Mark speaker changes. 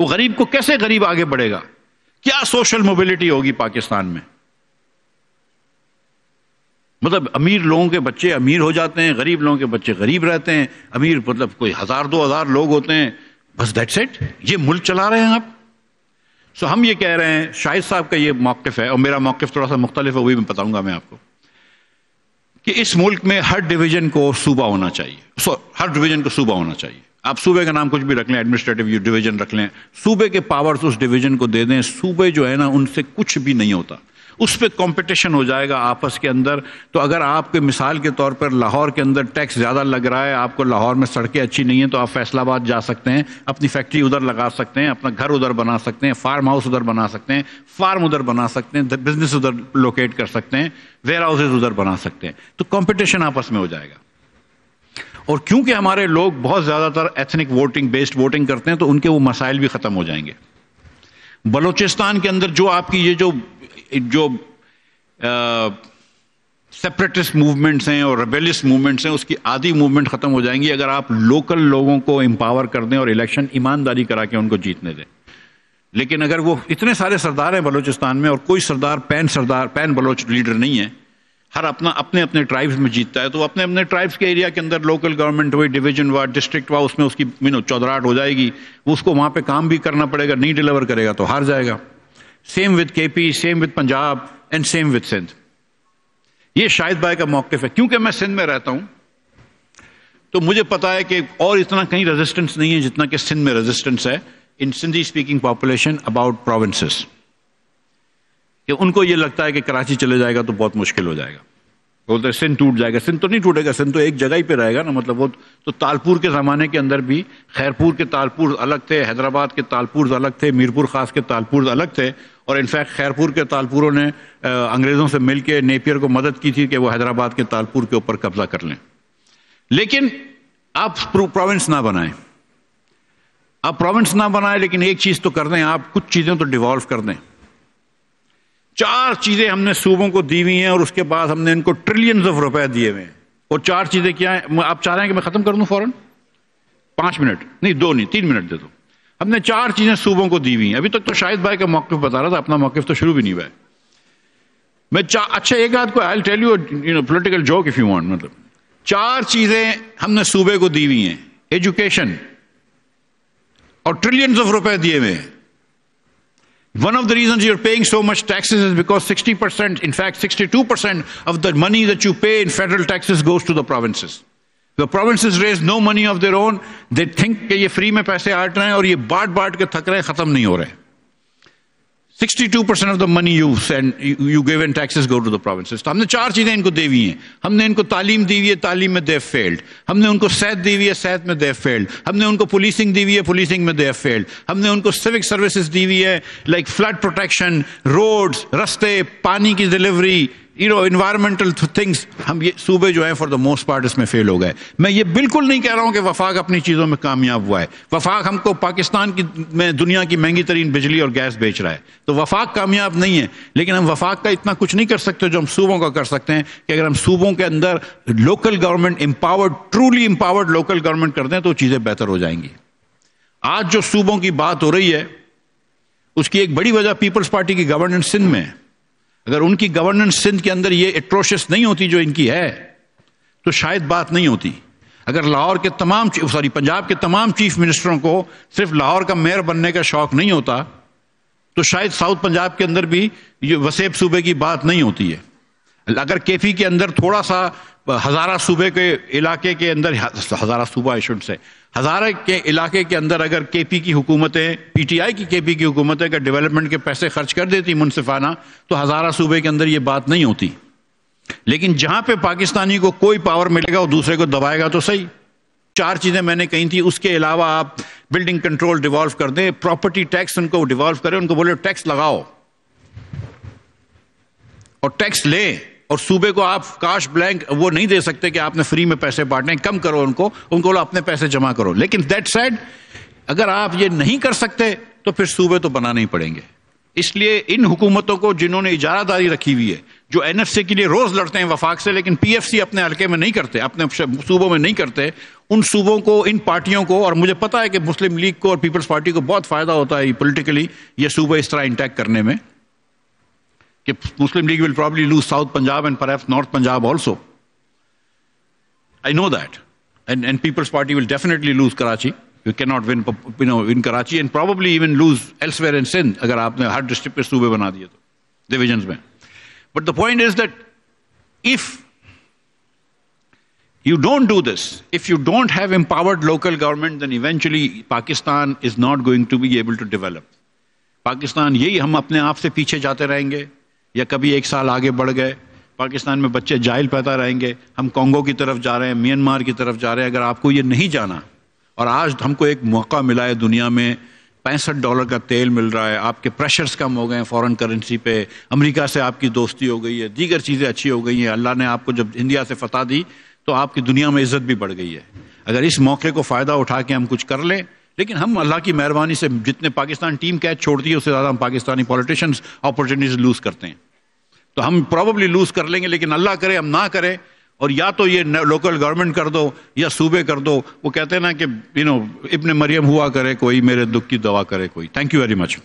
Speaker 1: وہ غریب کو کیسے غریب آگے بڑھے گا؟ کیا سوشل موبلٹی ہوگی پاکستان میں؟ مطلب امیر لوگوں کے بچے امیر ہو جاتے ہیں، غریب لوگوں کے بچے غریب رہتے ہیں. امیر مطلب کوئی 1000-2000 لوگ ہوتے ہیں، بس دیٹس اٹ. یہ ملک چلا رہے ہیں آپ. سو ہم یہ کہہ رہے ہیں، شاہد صاحب کا یہ موقف ہے اور میرا موقف تھوڑا سا مختلف ہے، وہی میں بتاؤں گا میں آپ کو، کہ اس ملک میں ہر ڈویژن کو صوبہ ہونا چاہیے. ہر ڈویژن کو صوبہ ہونا چاہیے. آپ صوبے کا نام کچھ بھی رکھ لیں، ایڈمنسٹریٹو ڈویژن رکھ لیں، صوبے کے پاورز اس ڈویژن کو دے دیں. صوبے جو ہے نا ان سے کچھ بھی نہیں ہوتا، اس پہ کمپٹیشن ہو جائے گا آپس کے اندر. تو اگر آپ کے مثال کے طور پر لاہور کے اندر ٹیکس زیادہ لگ رہا ہے، آپ کو لاہور میں سڑکیں اچھی نہیں ہیں، تو آپ فیصل آباد جا سکتے ہیں، اپنی فیکٹری ادھر لگا سکتے ہیں، اپنا گھر ادھر بنا سکتے ہیں، فارم ہاؤس ادھر بنا سکتے ہیں، فارم ادھر بنا سکتے ہیں، بزنس ادھر لوکیٹ کر سکتے ہیں، ویئر ہاؤسز ادھر بنا سکتے ہیں. تو کمپٹیشن آپس میں ہو جائے گا. اور کیونکہ ہمارے لوگ بہت زیادہ تر ایتھنک ووٹنگ بیسڈ ووٹنگ کرتے ہیں، تو ان کے وہ مسائل بھی ختم ہو جائیں گے. بلوچستان کے اندر جو آپ کی یہ جو سیپریٹسٹ موومنٹس ہیں اور ریبیلس موومنٹس ہیں، اس کی آدھی موومنٹ ختم ہو جائیں گی اگر آپ لوکل لوگوں کو امپاور کر دیں اور الیکشن ایمانداری کرا کے ان کو جیتنے دیں. لیکن اگر وہ اتنے سارے سردار ہیں بلوچستان میں اور کوئی سردار پین بلوچ لیڈر نہیں ہے، ہر اپنے اپنے ٹرائبز میں جیتتا ہے، تو اپنے اپنے ٹرائبز کے ایریا کے اندر لوکل گورنمنٹ ہوئی، ڈویژن ہوا، ڈسٹرکٹ ہوا، اس میں اس کی چودراہٹ ہو جائے گی. اس کو وہاں پہ کام بھی کرنا پڑے گا، نہیں ڈیلیور کرے گا تو ہار جائے گا. Same with K P, same with Punjab and same with Sindh. یہ شاہد بھائی کا موقف ہے. کیونکہ میں سندھ میں رہتا ہوں تو مجھے پتا ہے کہ اور اتنا کہیں ریزسٹنس نہیں ہے جتنا کہ سندھ میں ریزسٹنس ہے ان Sindhi speaking population about provinces. کہ ان کو یہ لگتا ہے کہ کراچی چلے جائے گا تو بہت مشکل ہو جائے گا. بولتے ہیں سندھ ٹوٹ جائے گا. سندھ تو نہیں ٹوٹے گا، سندھ تو ایک جگہ ہی پہ رہے گا نا. مطلب وہ تو تالپور کے زمانے کے اندر بھی خیرپور کے تالپور الگ تھے، حیدرآباد کے تالپور الگ تھے، میرپور خاص کے تالپور الگ تھے. اور انفیکٹ خیرپور کے تالپوروں نے انگریزوں سے مل کے نیپیر کو مدد کی تھی کہ وہ حیدرآباد کے تالپور کے اوپر قبضہ کر لیں. لیکن آپ پروونس نہ بنائیں، آپ پروونس نہ بنائیں، لیکن ایک چیز تو کر دیں، آپ کچھ چیزیں تو ڈیوالو کر دیں. 4 چیزیں ہم نے صوبوں کو دی ہوئی ہیں اور اس کے بعد ہم نے ان کو ٹریلینز آف روپے دیے ہوئے ہیں. اور 4 چیزیں کیا ہیں؟ آپ چاہ رہے ہیں کہ میں ختم کر دوں فوراً؟ 5 منٹ نہیں، 2 نہیں، 3 منٹ دے دو. ہم نے 4 چیزیں صوبوں کو دی ہوئی ہیں. ابھی تک تو شاہد بھائی کا موقف بتا رہا تھا، اپنا موقف تو شروع بھی نہیں ہوا ہے. میں اچھا ایک آدھ کو I'll tell you political joke if you want. مطلب 4 چیزیں ہم نے صوبے کو دی ہوئی ہیں: ایجوکیشن، اور ٹریلینز آف روپے دیے ہوئے ہیں. One of the reasons you're paying so much taxes is because 60%, in fact 62% of the money that you pay in federal taxes goes to the provinces. The provinces raise no money of their own. They think کہ یہ free میں پیسے آٹ رہے ہیں اور یہ بانٹ کے تھک رہے ہیں، ختم نہیں ہو رہے. 62% of the money you give in taxes go to the provinces. تو ہم نے 4 چیزیں ان کو دی ہوئی ہیں. ہم نے ان کو تعلیم دی ہوئی ہے، تعلیم میں they have failed. ہم نے ان کو صحت دی ہوئی ہے، صحت میں they have failed. ہم نے ان کو پولیسنگ دی ہوئی ہے، پولیسنگ میں they have failed. ہم نے ان کو سیوک سروسز دی ہوئی ہے، لائک فلڈ پروٹیکشن، روڈز، رستے، پانی کی ڈلیوری، انوائرمنٹل تھنگس. ہم یہ صوبے جو ہیں فار دا موسٹ پارٹ اس میں فیل ہو گئے. میں یہ بالکل نہیں کہہ رہا ہوں کہ وفاق اپنی چیزوں میں کامیاب ہوا ہے. وفاق ہم کو پاکستان میں دنیا کی مہنگی ترین بجلی اور گیس بیچ رہا ہے، تو وفاق کامیاب نہیں ہے. لیکن ہم وفاق کا اتنا کچھ نہیں کر سکتے جو ہم صوبوں کا کر سکتے ہیں، کہ اگر ہم صوبوں کے اندر local government empowered, truly empowered local government کر دیں تو چیزیں بہتر ہو جائیں گی. آج جو صوبوں کی بات ہو رہی ہے اس کی ایک بڑی وجہ پیپلز پارٹی کی گورننس سندھ میں ہے. اگر ان کی گورننس سندھ کے اندر یہ اٹروشس نہیں ہوتی جو ان کی ہے تو شاید بات نہیں ہوتی. اگر لاہور کے پنجاب کے تمام چیف منسٹروں کو صرف لاہور کا میئر بننے کا شوق نہیں ہوتا تو شاید ساؤتھ پنجاب کے اندر بھی یہ وسیب صوبے کی بات نہیں ہوتی ہے. اگر کے پی کے اندر تھوڑا سا ہزارہ صوبے کے علاقے کے اندر، ہزارہ صوبہ ہزارہ کے علاقے کے اندر اگر کے پی کی حکومتیں، پی ٹی آئی کی کے پی کی حکومتیں اگر ڈیولپمنٹ کے پیسے خرچ کر دیتی منصفانہ تو ہزارہ صوبے کے اندر یہ بات نہیں ہوتی. لیکن جہاں پہ پاکستانی کو کوئی پاور ملے گا وہ دوسرے کو دبائے گا تو صحیح. 4 چیزیں میں نے کہی تھی. اس کے علاوہ آپ بلڈنگ کنٹرول ڈیوالو کر دیں، پراپرٹی ٹیکس ان کو ڈیوالو کریں، ان کو بولے ٹیکس لگاؤ اور ٹیکس لیں. اور صوبے کو آپ کاش بلینک وہ نہیں دے سکتے کہ آپ نے فری میں پیسے بانٹنے، کم کرو ان کو بولو اپنے پیسے جمع کرو. لیکن دیٹ سیڈ اگر آپ یہ نہیں کر سکتے تو پھر صوبے تو بنانے ہی پڑیں گے. اس لیے ان حکومتوں کو جنہوں نے اجارہ داری رکھی ہوئی ہے، جو این ایف سی کے لیے روز لڑتے ہیں وفاق سے، لیکن پی ایف سی اپنے حلقے میں نہیں کرتے، اپنے صوبوں میں نہیں کرتے، ان صوبوں کو، ان پارٹیوں کو، اور مجھے پتا ہے کہ مسلم لیگ کو اور پیپلز پارٹی کو بہت فائدہ ہوتا ہے پولیٹیکلی یہ صوبہ اس طرح انٹیک کرنے میں، کہ Muslim League will probably lose south Punjab and perhaps north Punjab also. I know that. And People's Party will definitely lose Karachi. You cannot win, in Karachi, and probably even lose elsewhere in Sindh اگر آپ نے ہر district پہ صوبے بنا دیے تو divisions میں. But the point is that if you don't do this, if you don't have empowered local government, then eventually Pakistan is not going to be able to develop. Pakistan یہی ہم اپنے آپ سے پیچھے جاتے رہیں گے، یا کبھی ایک سال آگے بڑھ گئے، پاکستان میں بچے جاہل پیدا رہیں گے، ہم کانگو کی طرف جا رہے ہیں، میانمار کی طرف جا رہے ہیں. اگر آپ کو یہ نہیں جانا، اور آج ہم کو ایک موقع ملا ہے دنیا میں، $65 کا تیل مل رہا ہے، آپ کے پریشرز کم ہو گئے ہیں فورن کرنسی پہ، امریکہ سے آپ کی دوستی ہو گئی ہے، دیگر چیزیں اچھی ہو گئی ہیں، اللہ نے آپ کو جب انڈیا سے فتح دی تو آپ کی دنیا میں عزت بھی بڑھ گئی ہے. اگر اس موقع کو فائدہ اٹھا کے ہم کچھ کر لیں، لیکن ہم اللہ کی مہربانی سے جتنے پاکستان ٹیم کیچ چھوڑتی ہے اس سے زیادہ ہم پاکستانی پولیٹیشنز اپرچونیٹیز لوز کرتے ہیں، تو ہم پروبیبلی لوز کر لیں گے. لیکن اللہ کرے ہم نہ کریں، اور یا تو یہ لوکل گورنمنٹ کر دو یا صوبے کر دو. وہ کہتے ہیں نا کہ ابن مریم ہوا کرے کوئی، میرے دکھ کی دوا کرے کوئی. Thank you very much.